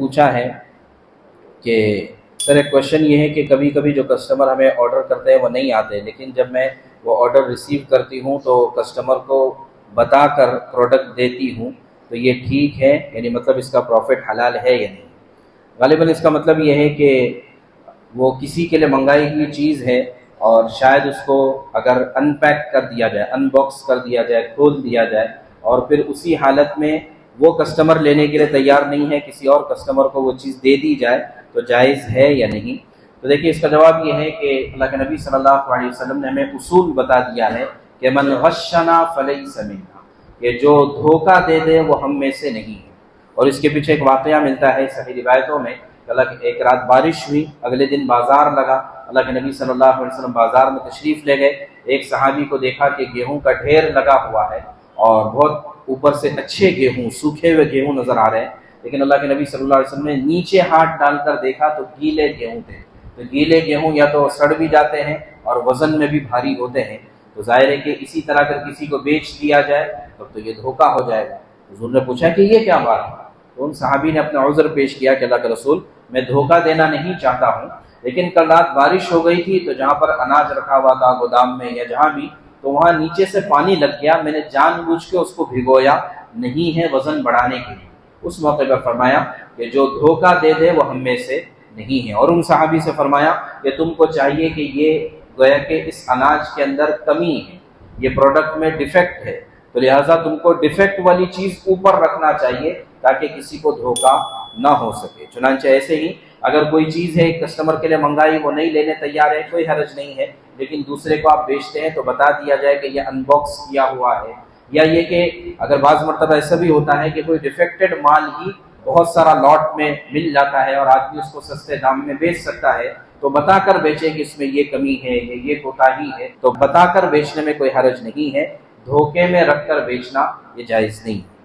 پوچھا ہے کہ سر ایک کویشچن یہ ہے کہ کبھی کبھی جو کسٹمر ہمیں آرڈر کرتے ہیں وہ نہیں آتے، لیکن جب میں وہ آرڈر ریسیو کرتی ہوں تو کسٹمر کو بتا کر پروڈکٹ دیتی ہوں، تو یہ ٹھیک ہے؟ یعنی مطلب اس کا پروفٹ حلال ہے یا نہیں؟ غالباً اس کا مطلب یہ ہے کہ وہ کسی کے لیے منگائی ہوئی چیز ہے اور شاید اس کو اگر ان پیک کر دیا جائے، ان باکس کر دیا جائے، کھول دیا جائے، اور پھر اسی حالت میں وہ کسٹمر لینے کے لیے تیار نہیں ہے، کسی اور کسٹمر کو وہ چیز دے دی جائے، تو جائز ہے یا نہیں؟ تو دیکھیے اس کا جواب یہ ہے کہ اللہ کے نبی صلی اللہ علیہ وسلم نے ہمیں اصول بتا دیا ہے کہ من غشنا فلیس منا، کہ جو دھوکہ دے دے وہ ہم میں سے نہیں ہے۔ اور اس کے پیچھے ایک واقعہ ملتا ہے صحیح روایتوں میں، ایک رات بارش ہوئی، اگلے دن بازار لگا، اللہ کے نبی صلی اللہ علیہ وسلم بازار میں تشریف لے گئے، ایک صحابی کو دیکھا کہ گیہوں کا ڈھیر لگا ہوا ہے اور بہت اوپر سے اچھے گیہوں، سوکھے ہوئے گیہوں نظر آ رہے ہیں، لیکن اللہ کے نبی صلی اللہ علیہ وسلم نے نیچے ہاتھ ڈال کر دیکھا تو گیلے گیہوں تھے۔ تو گیلے گیہوں یا تو سڑ بھی جاتے ہیں اور وزن میں بھی بھاری ہوتے ہیں، تو ظاہر ہے کہ اسی طرح اگر کسی کو بیچ دیا جائے تب تو یہ دھوکہ ہو جائے گا۔ حضور نے پوچھا کہ یہ کیا بات ہے؟ تو ان صحابی نے اپنا عذر پیش کیا کہ اللہ کے رسول، میں دھوکہ دینا نہیں چاہتا ہوں، لیکن کل رات بارش ہو گئی تھی تو جہاں پر اناج رکھا ہوا تھا گودام میں یا جہاں بھی، تو وہاں نیچے سے پانی لگ گیا، میں نے جان بوجھ کے اس کو بھگویا نہیں ہے وزن بڑھانے کے لیے۔ اس موقع پر فرمایا کہ جو دھوکہ دے دے وہ ہم میں سے نہیں ہے۔ اور ان صحابی سے فرمایا کہ تم کو چاہیے کہ یہ گویا کہ اس اناج کے اندر کمی ہے، یہ پروڈکٹ میں ڈیفیکٹ ہے، تو لہٰذا تم کو ڈیفیکٹ والی چیز اوپر رکھنا چاہیے تاکہ کسی کو دھوکہ نہ ہو سکے۔ چنانچہ ایسے ہی اگر کوئی چیز ہے کسٹمر کے لیے منگائی، وہ نہیں لینے تیار ہے، کوئی حرج نہیں ہے، لیکن دوسرے کو آپ بیچتے ہیں تو بتا دیا جائے کہ یہ ان باکس کیا ہوا ہے، یا یہ کہ اگر بعض مرتبہ ایسا بھی ہوتا ہے کہ کوئی ڈیفیکٹڈ مال ہی بہت سارا لاٹ میں مل جاتا ہے اور آدمی اس کو سستے دام میں بیچ سکتا ہے، تو بتا کر بیچے کہ اس میں یہ کمی ہے، یہ کوتاہی ہے، تو بتا کر بیچنے میں کوئی حرج نہیں ہے، دھوکے میں رکھ کر بیچنا یہ جائز نہیں ہے۔